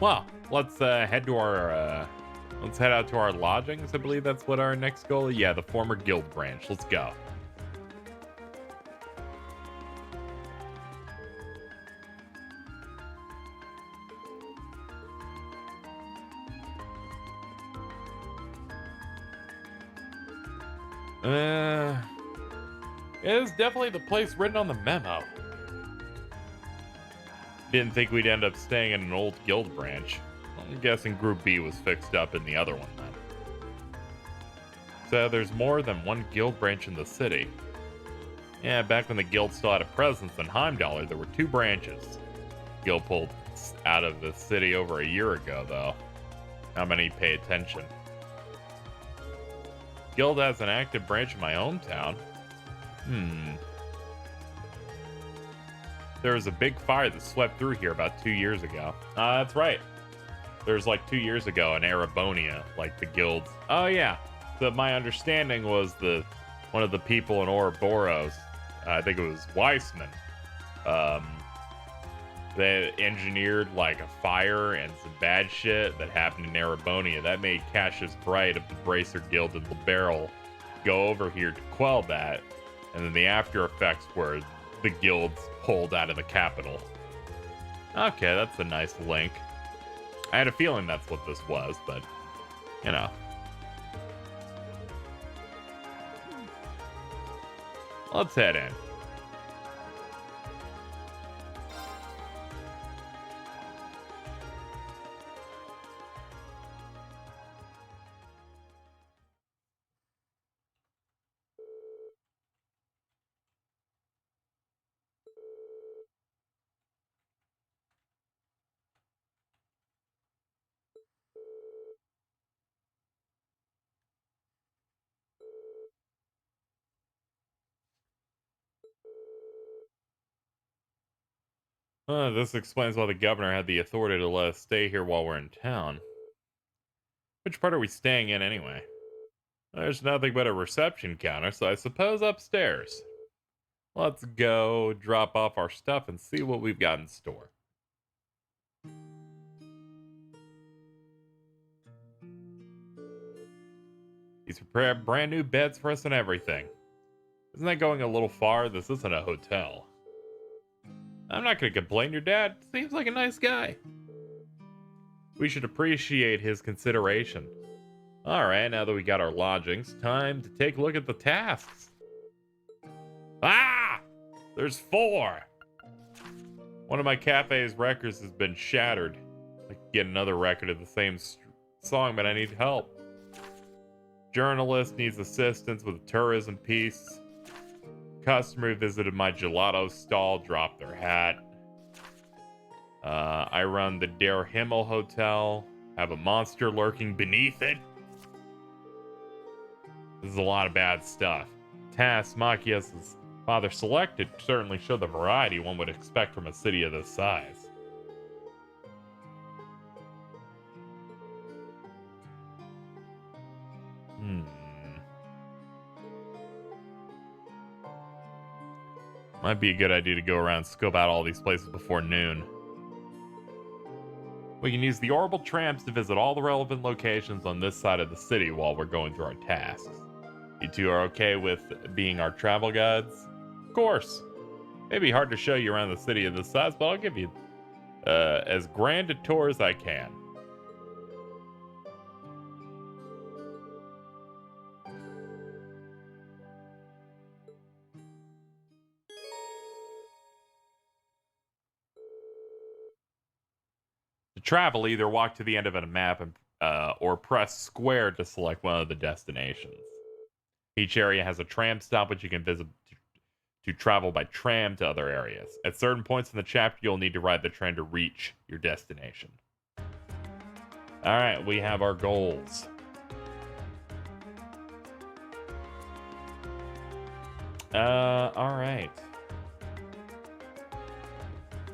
Well, let's head to our let's head out to our lodgings. I believe that's what our next goal is. Yeah, the former guild branch. Let's go. It is definitely the place written on the memo. Didn't think we'd end up staying in an old guild branch. I'm guessing Group B was fixed up in the other one then. So there's more than one guild branch in the city. Yeah, back when the guild still had a presence in Heimdallr, there were two branches. Guild pulled out of the city over a year ago, though. Not many pay attention. Guild has an active branch in my hometown. There was a big fire that swept through here about 2 years ago. That's right. There was like 2 years ago in Erebonia, like the guilds. Oh yeah. So my understanding was one of the people in Ouroboros, I think it was Weissman, they engineered like a fire and some bad shit that happened in Erebonia. That made Cassius Bright of the Bracer Guild and Liberal go over here to quell that. And then the after effects were the guilds pulled out of the capital. Okay, that's a nice link. I had a feeling that's what this was, but, you know. Let's head in. This explains why the governor had the authority to let us stay here while we're in town. Which part are we staying in anyway? There's nothing but a reception counter, so I suppose upstairs. Let's go drop off our stuff and see what we've got in store. He's prepared brand new beds for us and everything. Isn't that going a little far? This isn't a hotel. I'm not going to complain. Your dad seems like a nice guy. We should appreciate his consideration. Alright, now that we got our lodgings, time to take a look at the tasks. Ah! There's 4! One of my cafe's records has been shattered. I could get another record of the same song, but I need help. Journalist needs assistance with a tourism piece. Customer who visited my gelato stall dropped their hat. I run the Der Himmel Hotel. Have a monster lurking beneath it. This is a lot of bad stuff. Tasks Machias' father selected certainly show the variety one would expect from a city of this size. Might be a good idea to go around and scope out all these places before noon. We can use the orbital trams to visit all the relevant locations on this side of the city while we're going through our tasks. You two are okay with being our travel guides? Of course. Maybe hard to show you around the city of this size, but I'll give you as grand a tour as I can. To travel, either walk to the end of a map and, or press square to select one of the destinations. Each area has a tram stop which you can visit to travel by tram to other areas. At certain points in the chapter, you'll need to ride the train to reach your destination. Alright, we have our goals. Alright.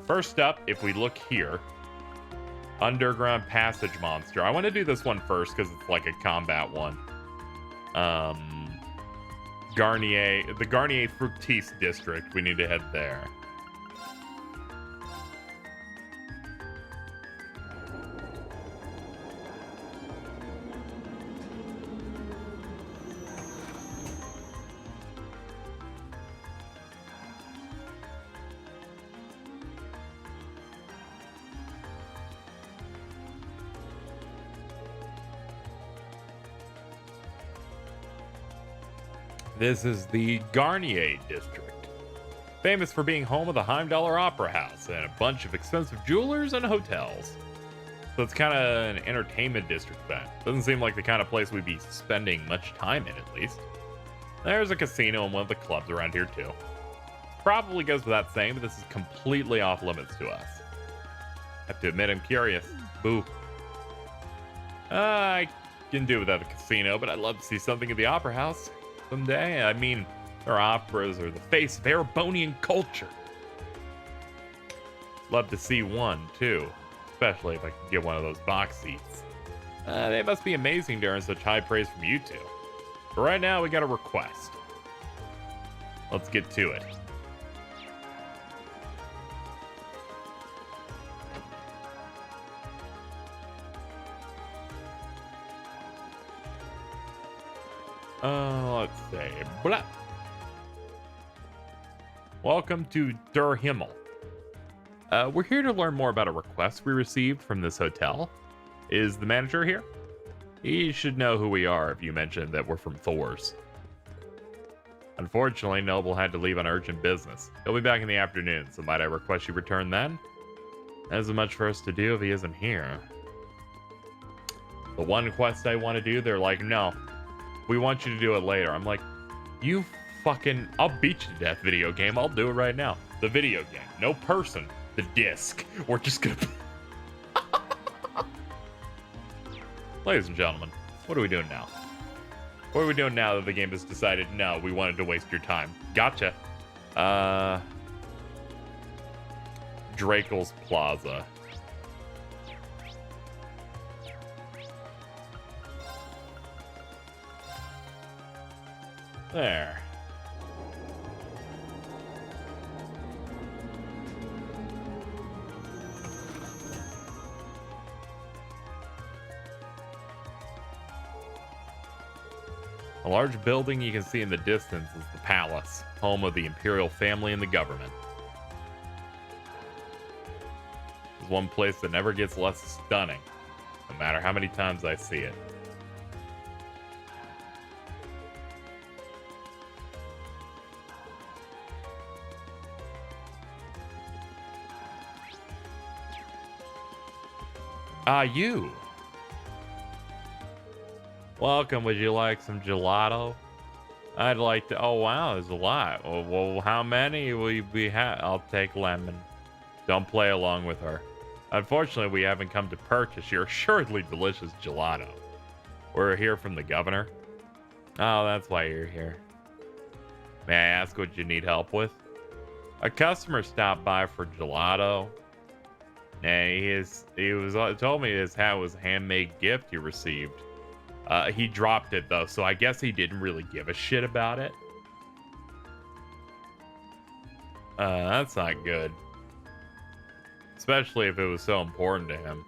First up, if we look here, Underground Passage Monster. I want to do this one first because it's like a combat one. Garnier, the Garnier Fructis District. We need to head there. This is the Garnier district, famous for being home of the Heimdallr Opera House and a bunch of expensive jewelers and hotels. So it's kind of an entertainment district then. Doesn't seem like the kind of place we'd be spending much time in, at least. There's a casino and one of the clubs around here too. Probably goes without saying, but this is completely off limits to us. Have to admit I'm curious. Boo. I can do without the casino, but I'd love to see something at the Opera House someday. I mean, their operas are the face of Erebonian culture. Love to see one, too. Especially if I can get one of those box seats. They must be amazing to earn such high praise from you two. But right now, we got a request. Let's get to it. Let's see. Blah. Welcome to Der Himmel. We're here to learn more about a request we received from this hotel. Is the manager here? He should know who we are if you mention that we're from Thor's. Unfortunately, Noble had to leave on urgent business. He'll be back in the afternoon, so might I request you return then? There's much for us to do if he isn't here. The one quest I want to do, they're like, no, we want you to do it later. I'm like, you fucking, I'll beat you to death, video game. I'll do it right now. The video game, no person. The disc. We're just gonna. Ladies and gentlemen, what are we doing now? What are we doing now that the game has decided, no, we wanted to waste your time? Gotcha. Drakel's Plaza. There. A large building you can see in the distance is the palace, home of the Imperial family and the government. It's one place that never gets less stunning, no matter how many times I see it. You. Welcome. Would you like some gelato? I'd like to. Oh, wow. There's a lot. Well, how many will we have? I'll take lemon. Don't play along with her. Unfortunately, we haven't come to purchase your assuredly delicious gelato. We're here from the governor. Oh, that's why you're here. May I ask what you need help with? A customer stopped by for gelato. He told me his hat was a handmade gift he received. He dropped it though, so I guess he didn't really give a shit about it. That's not good. Especially if it was so important to him.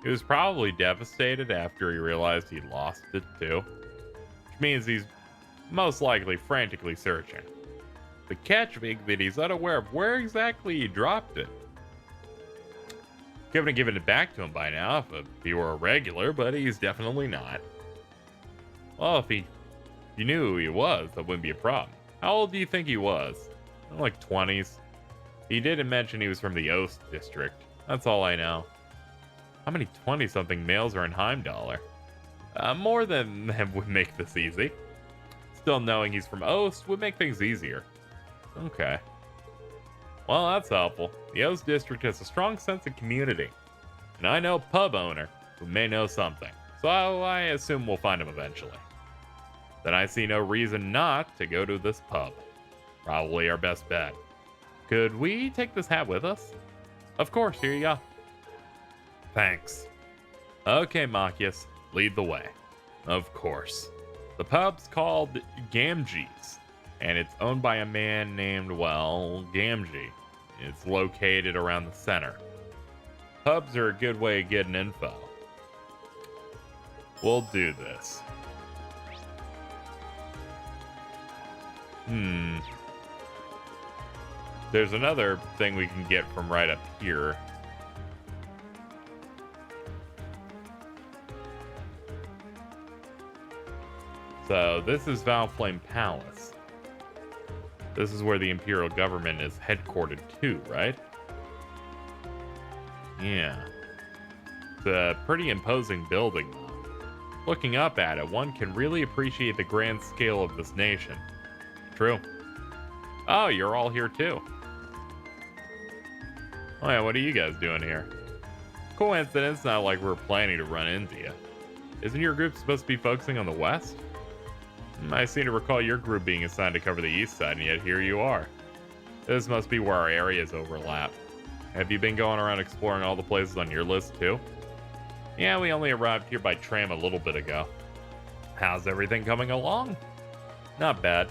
He was probably devastated after he realized he lost it too. Which means he's most likely frantically searching. The catch being that he's unaware of where exactly he dropped it. Couldn't have given it back to him by now if he were a regular, but he's definitely not. Well, if you knew who he was, that wouldn't be a problem. How old do you think he was? Like 20s. He didn't mention he was from the Ost district. That's all I know. How many 20-something males are in Heimdallr? More than them would make this easy. Still, knowing he's from Ost would make things easier. Okay. Well, that's helpful. The Ost district has a strong sense of community. And I know a pub owner who may know something. So I assume we'll find him eventually. Then I see no reason not to go to this pub. Probably our best bet. Could we take this hat with us? Of course, here you go. Thanks. Okay, Machias, lead the way. Of course. The pub's called Gamgee's, and it's owned by a man named, well, Gamgee. It's located around the center. Pubs are a good way of getting info. We'll do this. There's another thing we can get from right up here. So this is Valflame Palace. This is where the Imperial government is headquartered too, right? Yeah. It's a pretty imposing building, though. Looking up at it, one can really appreciate the grand scale of this nation. True. Oh, you're all here too. Oh yeah, what are you guys doing here? Coincidence, not like we're planning to run into you. Isn't your group supposed to be focusing on the west? I seem to recall your group being assigned to cover the east side, and yet here you are. This must be where our areas overlap. Have you been going around exploring all the places on your list too? Yeah, we only arrived here by tram a little bit ago. How's everything coming along? Not bad.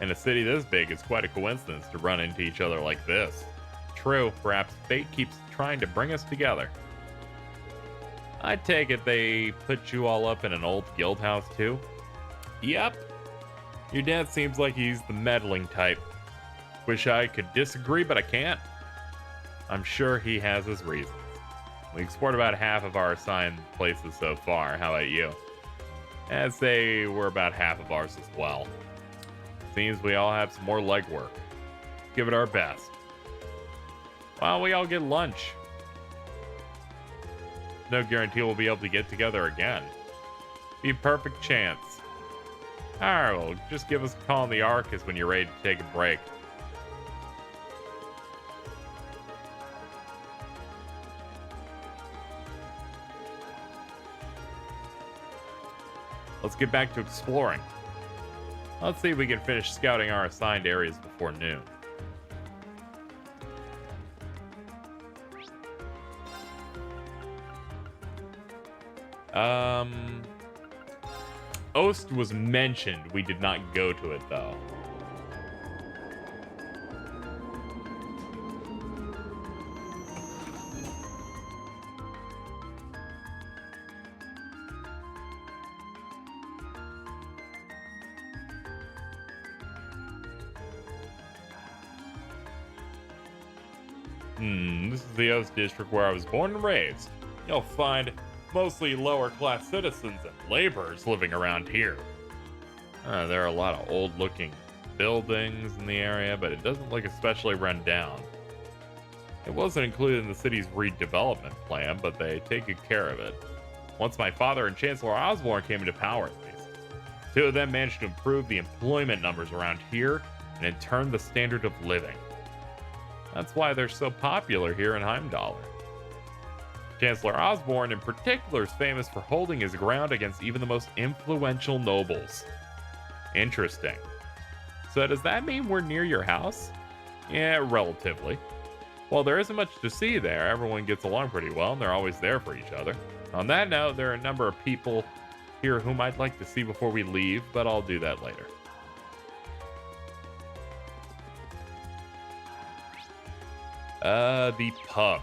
In a city this big, it's quite a coincidence to run into each other like this. True, perhaps fate keeps trying to bring us together. I take it they put you all up in an old guild house too? Yep. Your dad seems like he's the meddling type. Wish I could disagree, but I can't. I'm sure he has his reasons. We explored about half of our assigned places so far. How about you? I'd say we're about half of ours as well. Seems we all have some more legwork. Give it our best. Why don't we all get lunch? No guarantee we'll be able to get together again. Be a perfect chance. Alright, well, just give us a call in the Arcus when you're ready to take a break. Let's get back to exploring. Let's see if we can finish scouting our assigned areas before noon. Ost was mentioned. We did not go to it though. This is the Ost district where I was born and raised. You'll find mostly lower class citizens and laborers living around here. There are a lot of old looking buildings in the area, but it doesn't look especially run down. It wasn't included in the city's redevelopment plan, but they take good care of it. Once my father and Chancellor Osborne came into power, at least. Two of them managed to improve the employment numbers around here and in turn the standard of living. That's why they're so popular here in Heimdallr. Chancellor Osborne in particular is famous for holding his ground against even the most influential nobles. Interesting. So does that mean we're near your house? Yeah, relatively. Well, there isn't much to see there. Everyone gets along pretty well and they're always there for each other. On that note, there are a number of people here whom I'd like to see before we leave, but I'll do that later. The pub.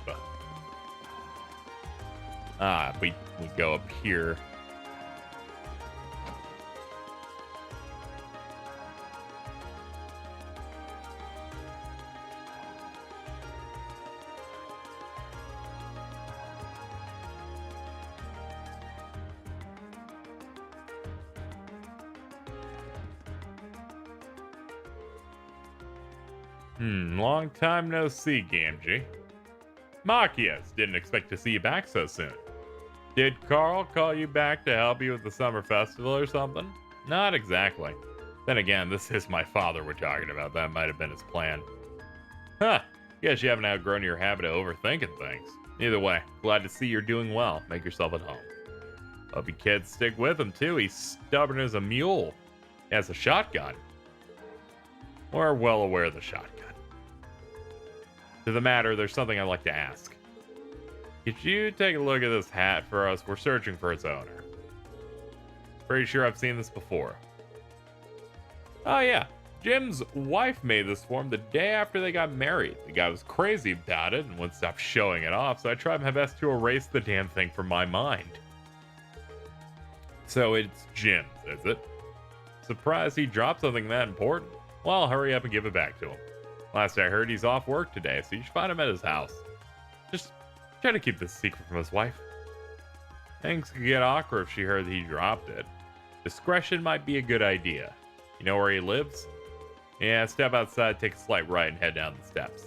We go up here. Long time no see, Gamgee. Machias, didn't expect to see you back so soon. Did Carl call you back to help you with the summer festival or something? Not exactly. Then again, this is my father we're talking about. That might have been his plan. Huh. Guess you haven't outgrown your habit of overthinking things. Either way, glad to see you're doing well. Make yourself at home. Hope you kids stick with him too. He's stubborn as a mule. He has a shotgun. We're well aware of the shotgun. To the matter, there's something I'd like to ask. Could you take a look at this hat for us? We're searching for its owner. Pretty sure I've seen this before. Oh yeah, Jim's wife made this for him the day after they got married. The guy was crazy about it and wouldn't stop showing it off, so I tried my best to erase the damn thing from my mind. So it's Jim's, is it? Surprised he dropped something that important. Well, hurry up and give it back to him. Last I heard, he's off work today, so you should find him at his house. Just try to keep this secret from his wife. Things could get awkward if she heard that he dropped it. Discretion might be a good idea. You know where he lives? Yeah, step outside, take a slight right, and head down the steps.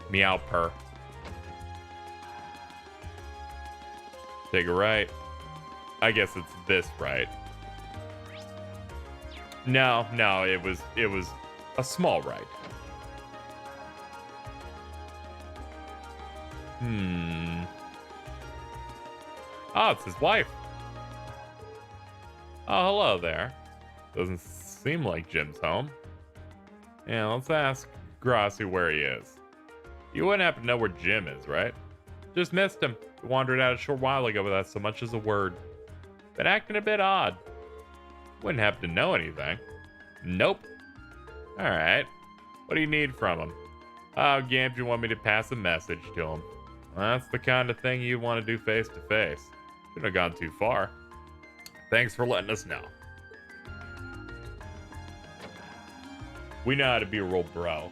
Meow purr. Take a right. I guess it's this right. No, it was a small right. Oh, it's his wife. Oh, hello there. Doesn't seem like Jim's home. Yeah, let's ask Grassi where he is. You wouldn't happen to know where Jim is, right? Just missed him. He wandered out a short while ago without so much as a word. Been acting a bit odd. Wouldn't happen to know anything. Nope. Alright. What do you need from him? Oh, Gamp, you want me to pass a message to him? Well, that's the kind of thing you want to do face to face. Shouldn't have gone too far. Thanks for letting us know. We know how to be a real bro.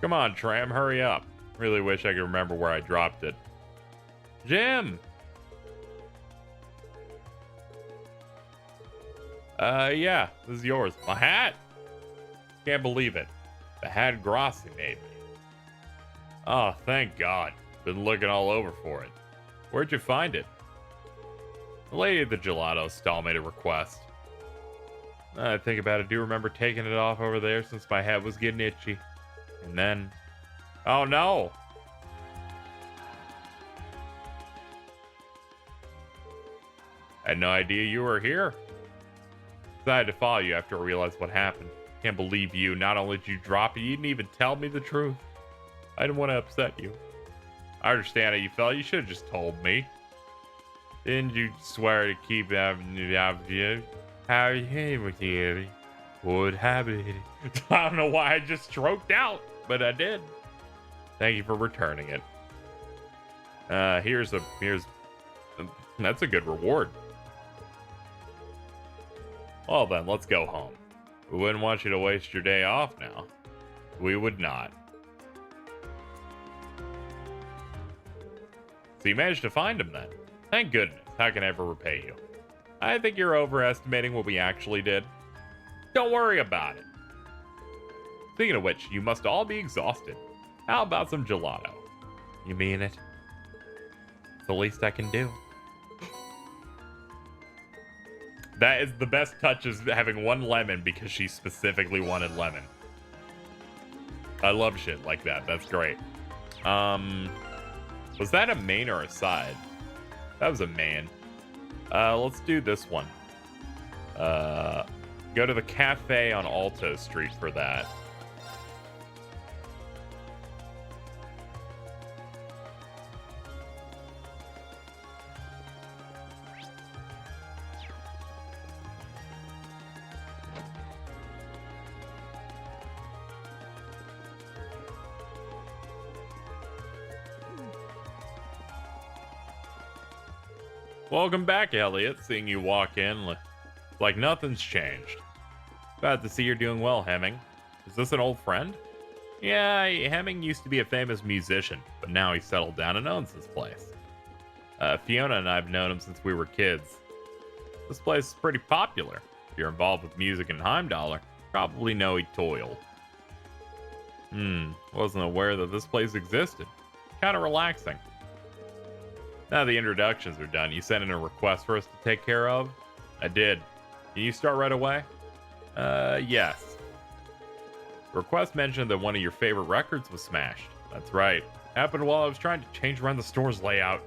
Come on, Tram, hurry up. Really wish I could remember where I dropped it. Jim! Yeah, this is yours. My hat? Can't believe it. The hat Grassi made me. Oh, thank God. Been looking all over for it. Where'd you find it? The lady at the Gelato stall made a request. I think about it, do remember taking it off over there since my head was getting itchy. And then... Oh no! I had no idea you were here. Decided to follow you after I realized what happened. Can't believe you. Not only did you drop it, you didn't even tell me the truth. I didn't want to upset you. I understand how you felt. You should have just told me. Didn't you swear to keep having you? How you with you? What happened? I don't know why I just stroked out, but I did. Thank you for returning it. Here's that's a good reward. Well then, let's go home. We wouldn't want you to waste your day off now. We would not. So you managed to find him then. Thank goodness. How can I ever repay you? I think you're overestimating what we actually did. Don't worry about it. Speaking of which, you must all be exhausted. How about some gelato? You mean it? It's the least I can do. That is the best touch, is having one lemon because she specifically wanted lemon. I love shit like that. That's great. Was that a main or a side? That was a main. Let's do this one. Go to the cafe on Alto Street for that. Welcome back, Elliot. Seeing you walk in like nothing's changed. Glad to see you're doing well, Hemming. Is this an old friend? Yeah, Hemming used to be a famous musician, but now he's settled down and owns this place. Fiona and I have known him since we were kids. This place is pretty popular. If you're involved with music in Heimdall, probably know he toiled. Wasn't aware that this place existed. Kind of relaxing. Now the introductions are done, you sent in a request for us to take care of? I did. Can you start right away? Yes. The request mentioned that one of your favorite records was smashed. That's right. Happened while I was trying to change around the store's layout.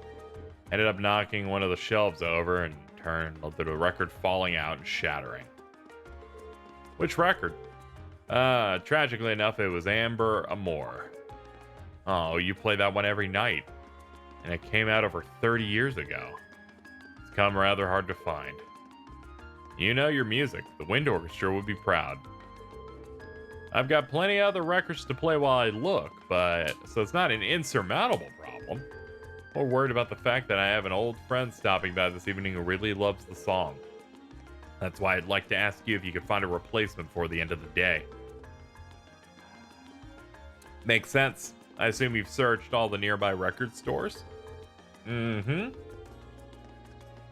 Ended up knocking one of the shelves over and turned to the record falling out and shattering. Which record? Tragically enough, it was Amber Amore. Oh, you play that one every night. And it came out over 30 years ago. It's come rather hard to find. You know your music. The Wind Orchestra would be proud. I've got plenty of other records to play while I look, so it's not an insurmountable problem. More worried about the fact that I have an old friend stopping by this evening who really loves the song. That's why I'd like to ask you if you could find a replacement before the end of the day. Makes sense. I assume you've searched all the nearby record stores? Mm-hmm.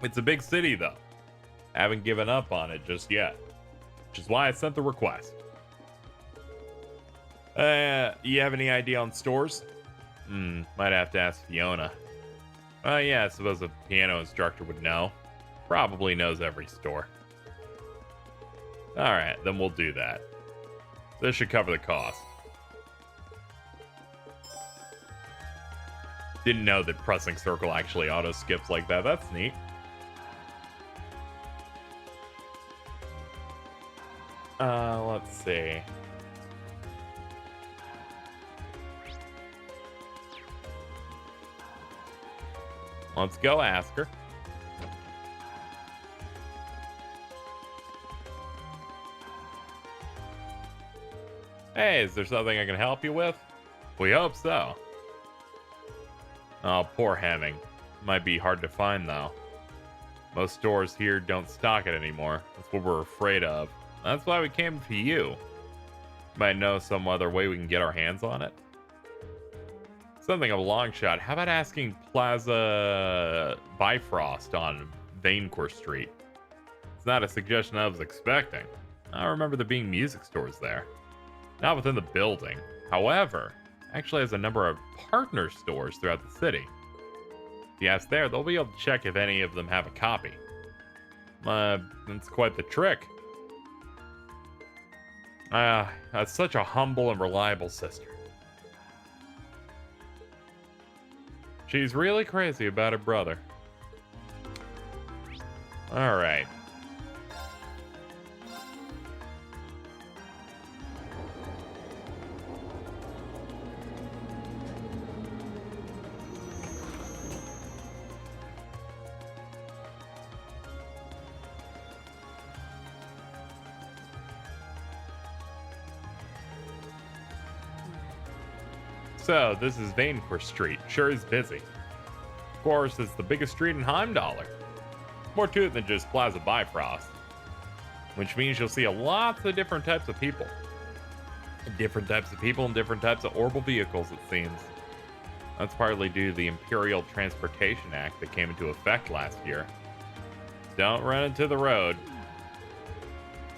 It's a big city, though. Haven't given up on it just yet. Which is why I sent the request. You have any idea on stores? Might have to ask Fiona. Yeah, I suppose a piano instructor would know. Probably knows every store. Alright, then we'll do that. This should cover the cost. Didn't know that pressing circle actually auto-skips like that. That's neat. Let's see. Let's go ask her. Hey, is there something I can help you with? We hope so. Oh, poor Hemming. Might be hard to find, though. Most stores here don't stock it anymore. That's what we're afraid of. That's why we came to you. You might know some other way we can get our hands on it. Something of a long shot. How about asking Plaza Bifrost on Vaincourt Street? It's not a suggestion I was expecting. I remember there being music stores there. Not within the building. However, actually has a number of partner stores throughout the city. If you ask there, they'll be able to check if any of them have a copy. That's quite the trick. That's such a humble and reliable sister. She's really crazy about her brother. Alright. So, this is Vaincourt Street. Sure is busy. Of course, it's the biggest street in Heimdallr. More to it than just Plaza Bifrost. Which means you'll see lots of different types of people. Different types of people and different types of orbital vehicles, it seems. That's partly due to the Imperial Transportation Act that came into effect last year. Don't run into the road.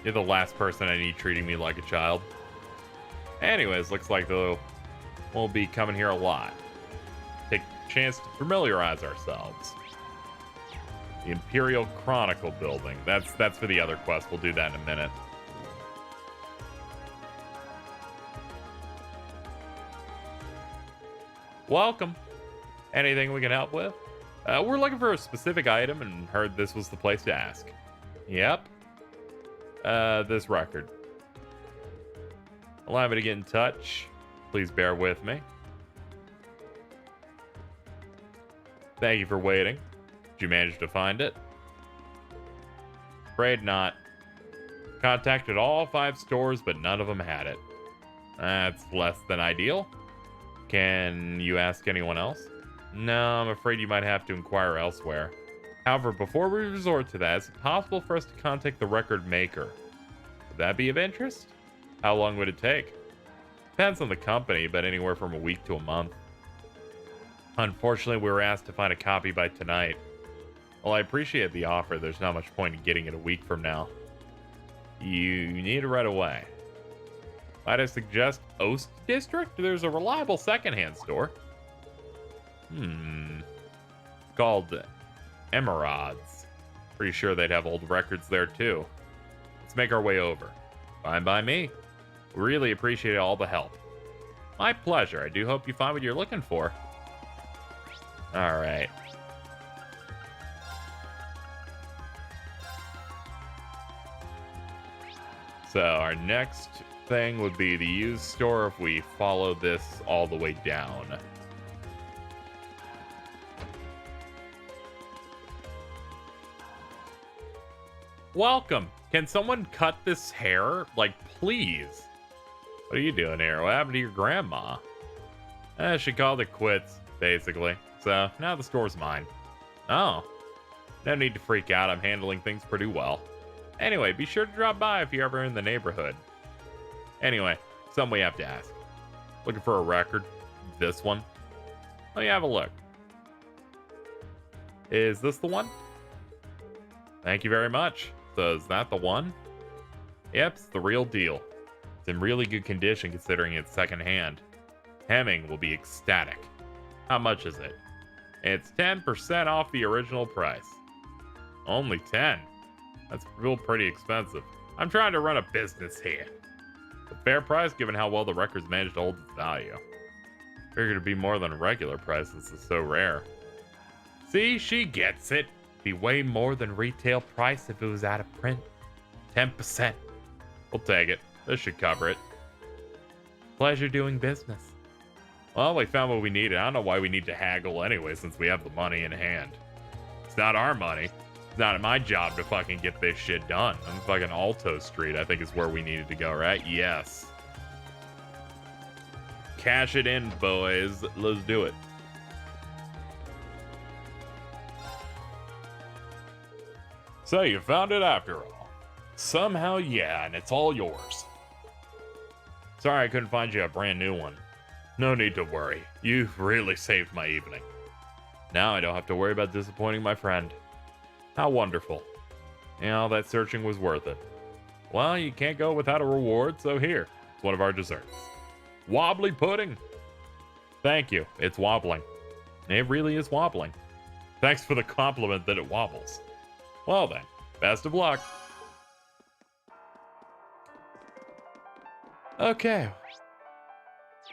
You're the last person I need treating me like a child. Anyways, looks like we'll be coming here a lot. Take a chance to familiarize ourselves. The Imperial Chronicle building. That's for the other quest. We'll do that in a minute. Welcome. Anything we can help with? We're looking for a specific item and heard this was the place to ask. Yep. This record. Allow me to get in touch. Please bear with me. Thank you for waiting. Did you manage to find it? Afraid not. Contacted all 5 stores, but none of them had it. That's less than ideal. Can you ask anyone else? No, I'm afraid you might have to inquire elsewhere. However, before we resort to that, is it possible for us to contact the record maker? Would that be of interest? How long would it take? Depends on the company, but anywhere from a week to a month. Unfortunately, we were asked to find a copy by tonight. While I appreciate the offer, there's not much point in getting it a week from now. You need it right away. Might I suggest Ost District? There's a reliable secondhand store. Called Emerald's. Pretty sure they'd have old records there too. Let's make our way over. Fine by me. Really appreciate all the help. My pleasure. I do hope you find what you're looking for. Alright. So our next thing would be the used store if we follow this all the way down. Welcome. Can someone cut this hair? Like, please. What are you doing here? What happened to your grandma? She called it quits, basically. So, now the store's mine. Oh. No need to freak out. I'm handling things pretty well. Anyway, be sure to drop by if you're ever in the neighborhood. Anyway, something we have to ask. Looking for a record? This one? Let me have a look. Is this the one? Thank you very much. So is that the one? Yep, it's the real deal. It's in really good condition considering it's secondhand. Hemming will be ecstatic. How much is it? It's 10% off the original price. Only 10? That's real pretty expensive. I'm trying to run a business here. A fair price given how well the record's managed to hold its value. Figured it'd be more than a regular price since it's so rare. See, she gets it. Be way more than retail price if it was out of print. 10%. We'll take it. This should cover it. Pleasure doing business. Well, we found what we needed. I don't know why we need to haggle anyway since we have the money in hand. It's not our money. It's not my job to fucking get this shit done. I'm fucking Alto Street, I think is where we needed to go, right? Yes. Cash it in, boys. Let's do it. So you found it after all. Somehow, yeah, and it's all yours. Sorry I couldn't find you a brand new one. No need to worry. You've really saved my evening. Now I don't have to worry about disappointing my friend. How wonderful. Yeah, all that searching was worth it. Well, you can't go without a reward, so here. It's one of our desserts. Wobbly pudding. Thank you. It's wobbling. It really is wobbling. Thanks for the compliment that it wobbles. Well then, best of luck. Okay.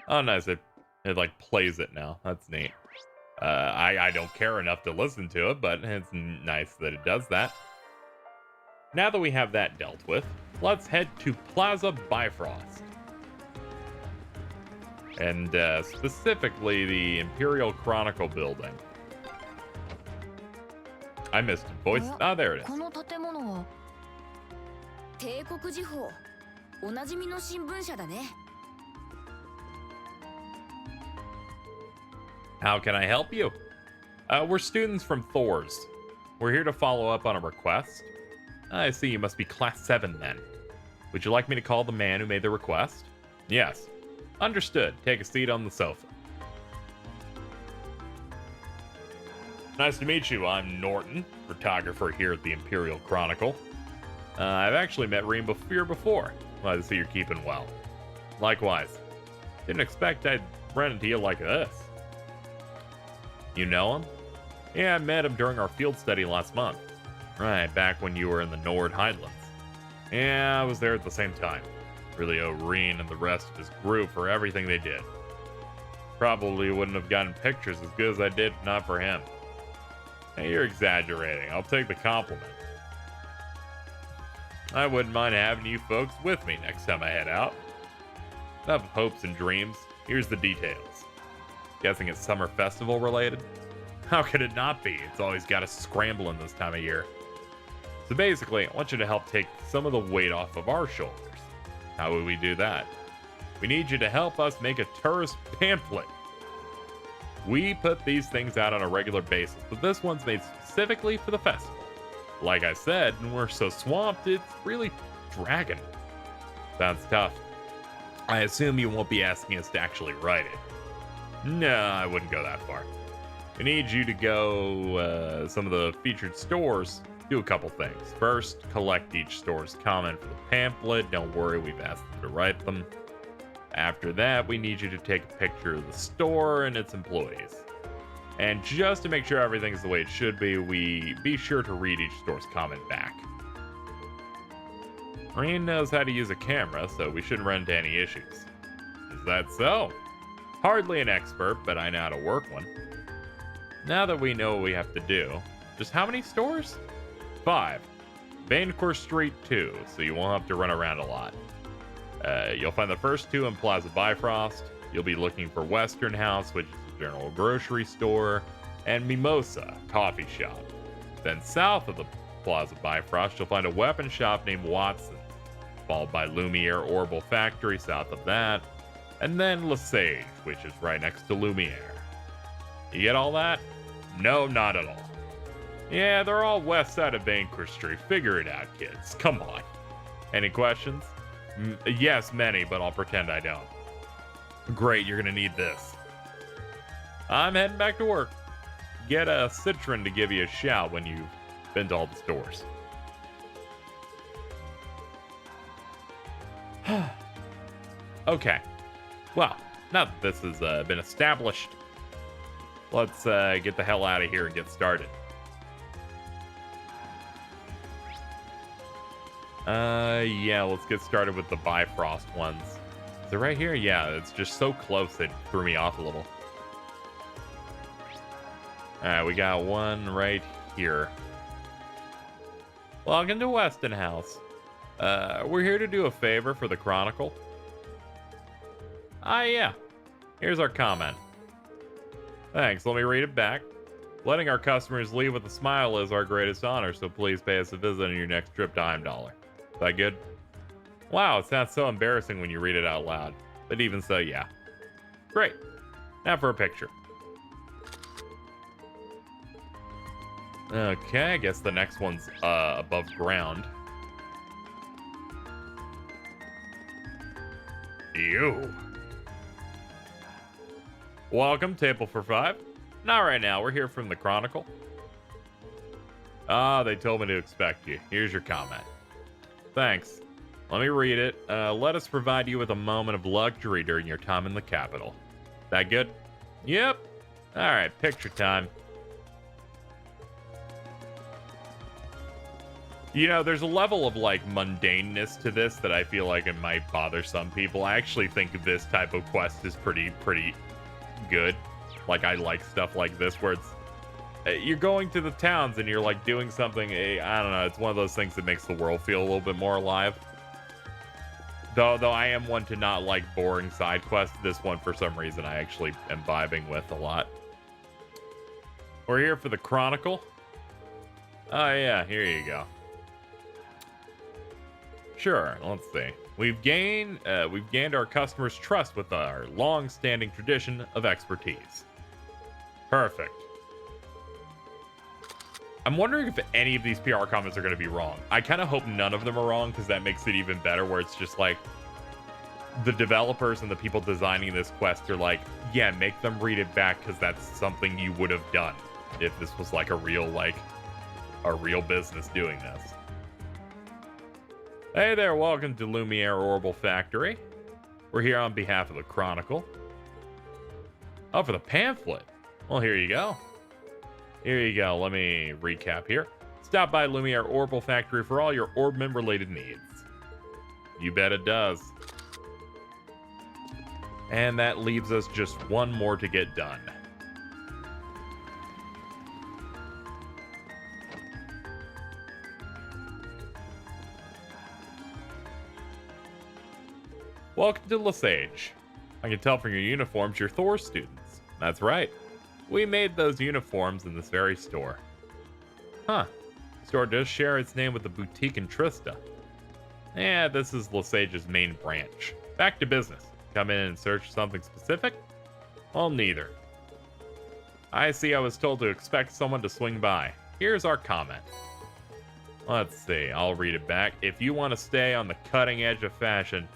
Oh, nice. It like plays it now. That's neat. I don't care enough to listen to it, but it's nice that it does that. Now that we have that dealt with, let's head to Plaza Bifrost. And specifically the Imperial Chronicle building. I missed a voice. Oh, there it is. How can I help you? We're students from Thor's. We're here to follow up on a request. I see you must be Class 7 then. Would you like me to call the man who made the request? Yes. Understood. Take a seat on the sofa. Nice to meet you. I'm Norton, photographer here at the Imperial Chronicle. I've actually met Reem before. Glad to see you're keeping well. Likewise. Didn't expect I'd run into you like this. You know him? Yeah, I met him during our field study last month. Right, back when you were in the Nord Highlands. Yeah, I was there at the same time. Really owe Reen and the rest of his group for everything they did. Probably wouldn't have gotten pictures as good as I did if not for him. Hey, you're exaggerating. I'll take the compliment. I wouldn't mind having you folks with me next time I head out. Enough of hopes and dreams. Here's the details. Guessing it's summer festival related? How could it not be? It's always got us scrambling this time of year. So basically, I want you to help take some of the weight off of our shoulders. How would we do that? We need you to help us make a tourist pamphlet. We put these things out on a regular basis, but this one's made specifically for the festival. Like I said, we're so swamped, it's really dragging. Sounds tough. I assume you won't be asking us to actually write it. No, I wouldn't go that far. We need you to go some of the featured stores, do a couple things. First, collect each store's comment for the pamphlet. Don't worry, we've asked them to write them. After that, we need you to take a picture of the store and its employees. And just to make sure everything's the way it should be sure to read each store's comment back. Reen knows how to use a camera, so we shouldn't run into any issues. Is that so? Hardly an expert, but I know how to work one. Now that we know what we have to do, just how many stores? 5. Vanecourt Street 2, so you won't have to run around a lot. You'll find the first 2 in Plaza Bifrost. You'll be looking for Western House, which is a general grocery store, and Mimosa, coffee shop. Then south of the Plaza Bifrost, you'll find a weapon shop named Watson, followed by Lumiere Orbital Factory south of that, and then Lesage, which is right next to Lumiere. You get all that? No, not at all. Yeah, they're all west side of Vanecourt Street. Figure it out, kids. Come on. Any questions? Yes, many, but I'll pretend I don't. Great, you're gonna need this. I'm heading back to work. Get a Citron to give you a shout when you've been to all the stores. Okay. Well, now that this has been established, let's get the hell out of here and get started. Yeah, let's get started with the Bifrost ones. Is it right here? Yeah, it's just so close it threw me off a little. Alright, we got one right here. Welcome to Weston House. We're here to do a favor for the Chronicle. Yeah. Here's our comment. Thanks, let me read it back. Letting our customers leave with a smile is our greatest honor, so please pay us a visit on your next trip to Heimdallr. Is that good? Wow, it sounds so embarrassing when you read it out loud. But even so, yeah. Great. Now for a picture. Okay, I guess the next one's above ground. Ew. Welcome, table for 5. Not right now, we're here from the Chronicle. They told me to expect you. Here's your comment. Thanks. Let me read it. Let us provide you with a moment of luxury during your time in the capital. That good? Yep. Alright, picture time. You know, there's a level of, like, mundaneness to this that I feel like it might bother some people. I actually think this type of quest is pretty good. Like, I like stuff like this where it's... you're going to the towns and you're, like, doing something... I don't know, it's one of those things that makes the world feel a little bit more alive. Though I am one to not like boring side quests, this one, for some reason, I actually am vibing with a lot. We're here for the Chronicle. Oh, yeah, here you go. Sure, let's see. We've gained our customers' trust with our long-standing tradition of expertise. Perfect. I'm wondering if any of these PR comments are going to be wrong. I kind of hope none of them are wrong, because that makes it even better, where it's just like the developers and the people designing this quest are like, yeah, make them read it back, because that's something you would have done if this was like a real business doing this. Hey there, welcome to Lumiere Orbital Factory. We're here on behalf of the Chronicle. Oh, for the pamphlet. Well, here you go. Here you go. Let me recap here. Stop by Lumiere Orbital Factory for all your Orbman-related needs. You bet it does. And that leaves us just one more to get done. Welcome to LaSage. I can tell from your uniforms you're Thor students. That's right. We made those uniforms in this very store. Huh. The store does share its name with the boutique in Trista. Yeah, this is LaSage's main branch. Back to business. Come in and search for something specific? Well, neither. I see I was told to expect someone to swing by. Here's our comment. Let's see, I'll read it back. If you want to stay on the cutting edge of fashion,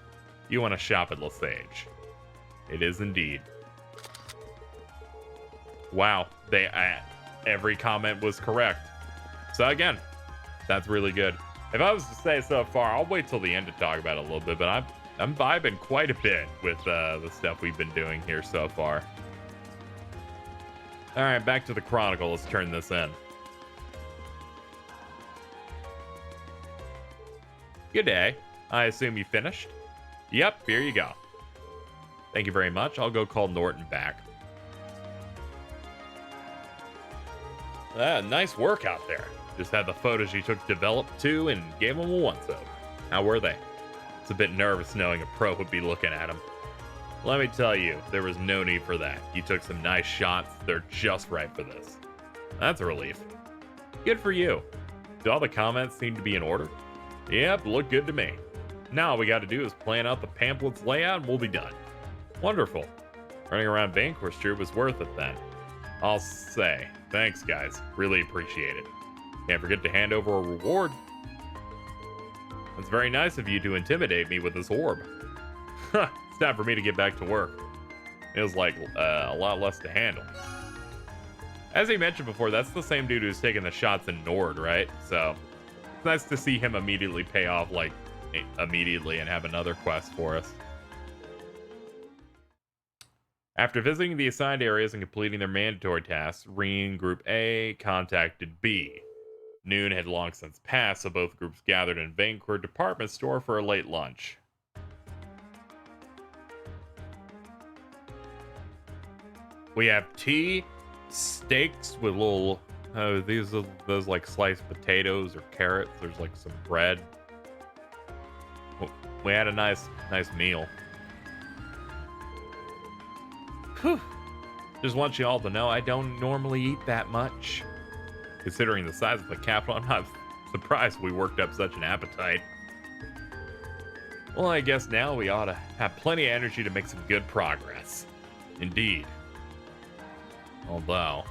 you want to shop at LaSage. It is indeed. Wow, every comment was correct. So again, that's really good. If I was to say so far, I'll wait till the end to talk about it a little bit, but I'm vibing quite a bit with the stuff we've been doing here so far. All right, back to the Chronicle. Let's turn this in. Good day. I assume you finished? Yep, here you go. Thank you very much. I'll go call Norton back. Nice work out there. Just had the photos you took developed too and gave them a once-over. How were they? It's a bit nervous knowing a pro would be looking at them. Let me tell you, there was no need for that. You took some nice shots. They're just right for this. That's a relief. Good for you. Do all the comments seem to be in order? Yep, look good to me. Now all we got to do is plan out the pamphlet's layout and we'll be done. Wonderful. Running around Vanquisher was worth it then. I'll say. Thanks, guys. Really appreciate it. Can't forget to hand over a reward. It's very nice of you to intimidate me with this orb. It's time for me to get back to work. It was like a lot less to handle. As he mentioned before, that's the same dude who's taking the shots in Nord, right? So it's nice to see him immediately pay off, like, immediately and have another quest for us. After visiting the assigned areas and completing their mandatory tasks, Reen Group A contacted B. Noon had long since passed, so both groups gathered in Vancouver department store for a late lunch. We have tea, steaks with little, these are those like sliced potatoes or carrots. There's like some bread. We had a nice meal. Whew. Just want you all to know I don't normally eat that much. Considering the size of the capital, I'm not surprised we worked up such an appetite. Well, I guess now we ought to have plenty of energy to make some good progress. Indeed. Although,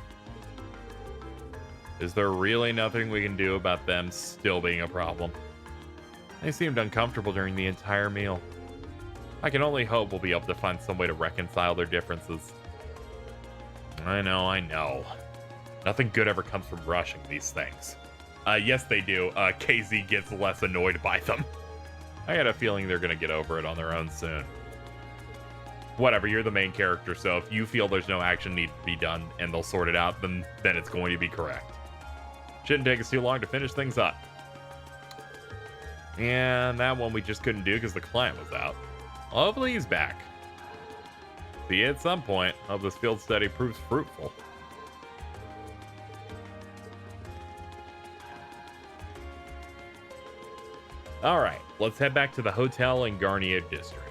is there really nothing we can do about them still being a problem? They seemed uncomfortable during the entire meal. I can only hope we'll be able to find some way to reconcile their differences. I know. Nothing good ever comes from rushing these things. Yes, they do. KZ gets less annoyed by them. I had a feeling they're gonna get over it on their own soon. Whatever, you're the main character, so if you feel there's no action need to be done and they'll sort it out, then it's going to be correct. Shouldn't take us too long to finish things up. And that one we just couldn't do because the client was out. Hopefully he's back. See you at some point. Hope this field study proves fruitful. Alright, let's head back to the hotel in Garnier District.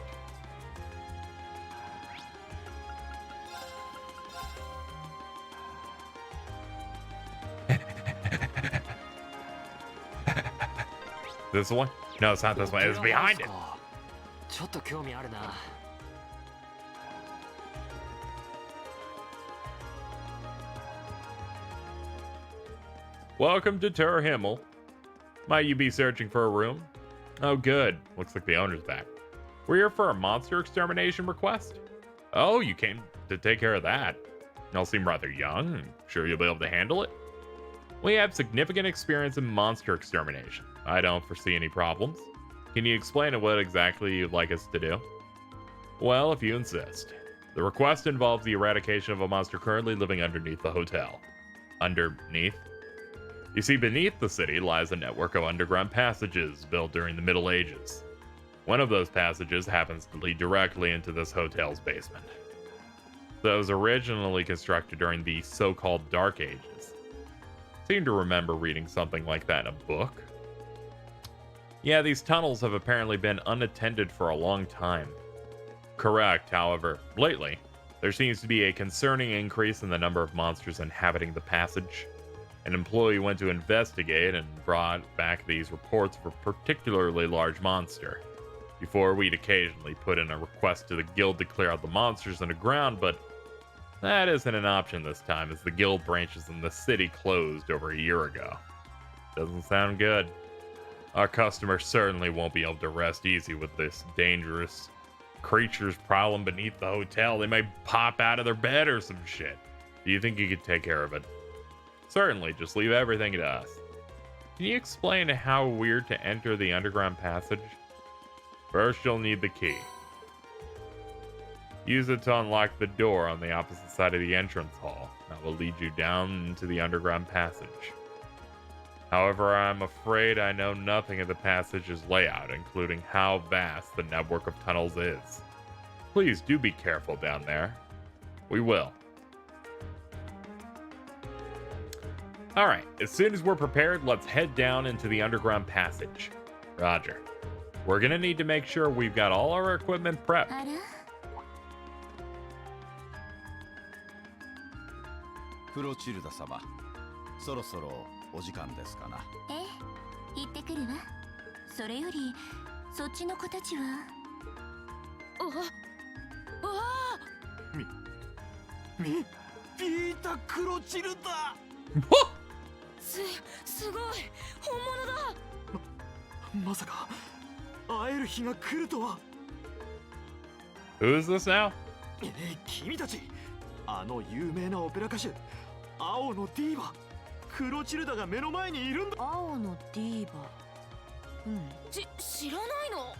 This one? No, it's not this one. It's behind it. Welcome to Ter Himmel. Might you be searching for a room? Oh, good. Looks like the owner's back. We're here for a monster extermination request? Oh, you came to take care of that. Y'all seem rather young. Sure you'll be able to handle it? We have significant experience in monster extermination. I don't foresee any problems. Can you explain what exactly you'd like us to do? Well, if you insist. The request involves the eradication of a monster currently living underneath the hotel. Underneath? You see, beneath the city lies a network of underground passages built during the Middle Ages. One of those passages happens to lead directly into this hotel's basement. So it was originally constructed during the so-called Dark Ages. Seem to remember reading something like that in a book. Yeah, these tunnels have apparently been unattended for a long time. Correct, however, lately, there seems to be a concerning increase in the number of monsters inhabiting the passage. An employee went to investigate and brought back these reports of a particularly large monster. Before, we'd occasionally put in a request to the guild to clear out the monsters underground, but that isn't an option this time, as the guild branches in the city closed over a year ago. Doesn't sound good. Our customers certainly won't be able to rest easy with this dangerous creatures prowling beneath the hotel. They may pop out of their bed or some shit. Do you think you could take care of it? Certainly, just leave everything to us. Can you explain how we're to enter the underground passage? First, you'll need the key. Use it to unlock the door on the opposite side of the entrance hall. That will lead you down into the underground passage. However, I'm afraid I know nothing of the passage's layout, including how vast the network of tunnels is. Please do be careful down there. We will. Alright, as soon as we're prepared, let's head down into the underground passage. Roger. We're gonna need to make sure we've got all our equipment prepped. クロチルダ様、そろそろお時間ですかな。ええ、行ってくるわ。それより、そっちの子たちは。ピータ・クロチルダ。すごい、本物だ。まさか会える日が来るとは。Who is this now? 君たち、あの有名なオペラ歌手、青のディーバ、クロチルダが目の前にいるんだ。青のディーバ。知らないの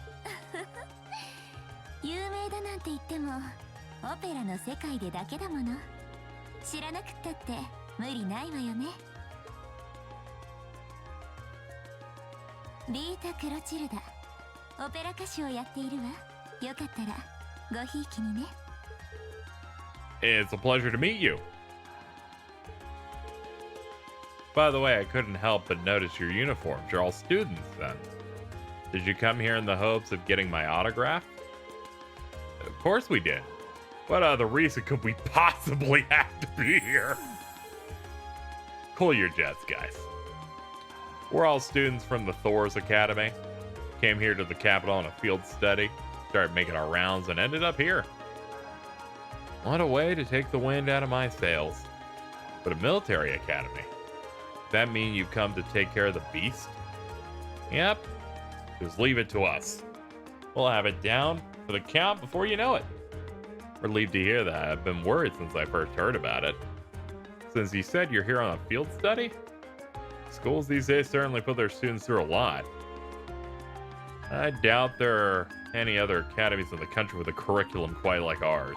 有名だなんて言ってもオペラの世界でだけだもの。知らなくったって無理ないわよね。リータ・クロチルダ、オペラ歌手をやっているわ。よかったらごひいきにね。 It's a pleasure to meet you. By the way, I couldn't help but notice your uniforms. You're all students then. Did you come here in the hopes of getting my autograph? Of course we did. What other reason could we possibly have to be here? Cool your jets, guys. We're all students from the Thor's Academy. Came here to the capital on a field study, started making our rounds, and ended up here. What a way to take the wind out of my sails. But a military academy? Does that mean you've come to take care of the beast? Yep. Just leave it to us. We'll have it down for the count before you know it. Relieved to hear that. I've been worried since I first heard about it. Since you said you're here on a field study? Schools these days certainly put their students through a lot. I doubt there are any other academies in the country with a curriculum quite like ours.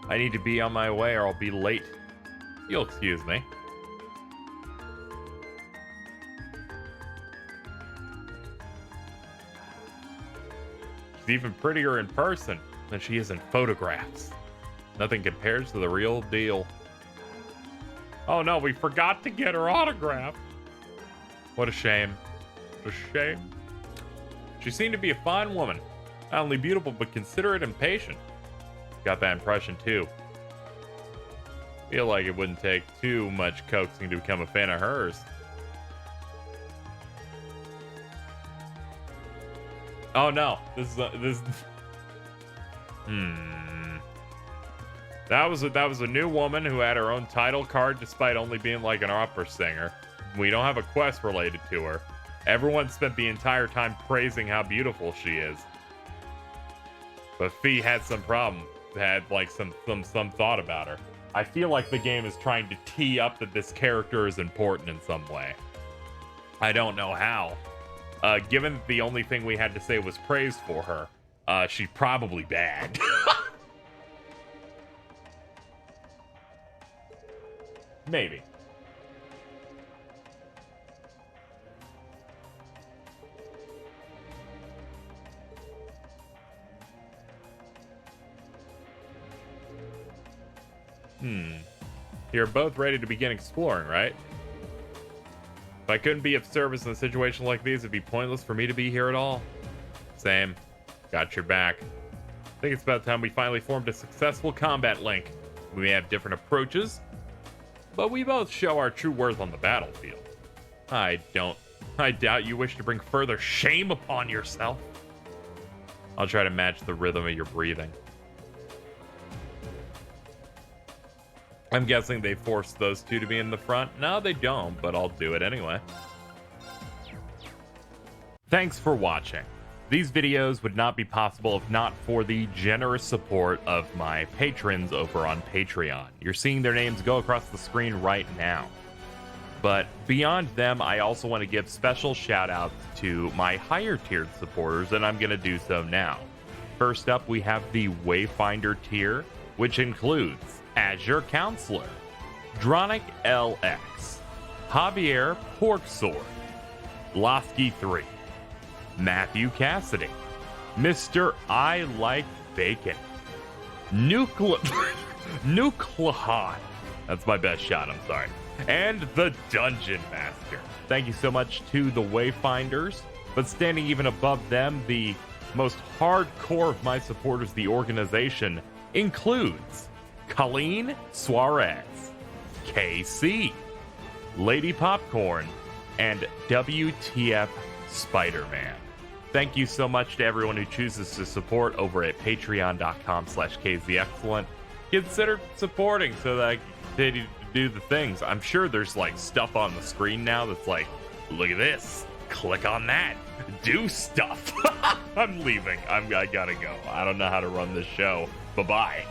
I need to be on my way or I'll be late. You'll excuse me. She's even prettier in person than she is in photographs. Nothing compares to the real deal. Oh no, we forgot to get her autograph. What a shame. What a shame. She seemed to be a fine woman. Not only beautiful, but considerate and patient. Got that impression too. Feel like it wouldn't take too much coaxing to become a fan of hers. Oh no, this. That was a new woman who had her own title card despite only being like an opera singer. We don't have a quest related to her. Everyone spent the entire time praising how beautiful she is. But Fee had some problem. Had like some thought about her. I feel like the game is trying to tee up that this character is important in some way. I don't know how. Given that the only thing we had to say was praise for her, she's probably bad. Maybe. You're both ready to begin exploring, right? If I couldn't be of service in a situation like these, it'd be pointless for me to be here at all. Same. Got your back. I think it's about time we finally formed a successful combat link. We may have different approaches, but we both show our true worth on the battlefield. I doubt you wish to bring further shame upon yourself. I'll try to match the rhythm of your breathing. I'm guessing they forced those two to be in the front. No, they don't, but I'll do it anyway. Thanks for watching. These videos would not be possible if not for the generous support of my patrons over on Patreon. You're seeing their names go across the screen right now. But beyond them, I also want to give special shout outs to my higher tiered supporters, and I'm going to do so now. First up, we have the Wayfinder tier, which includes Azure Counselor, Dronic LX, Javier Porksword, Losky 3, Matthew Cassidy, Mr. I Like Bacon, Nuclehan, that's my best shot, I'm sorry, and the Dungeon Master. Thank you so much to the Wayfinders, but standing even above them, the most hardcore of my supporters, the organization, includes Colleen Suarez, KC, Lady Popcorn, and WTF Spider-Man. Thank you so much to everyone who chooses to support over at patreon.com/KZXcellent. Consider supporting so that I can continue to do the things. I'm sure there's like stuff on the screen now that's like, look at this. click on that. Do stuff. I'm leaving. I gotta go. I don't know how to run this show. Bye-bye.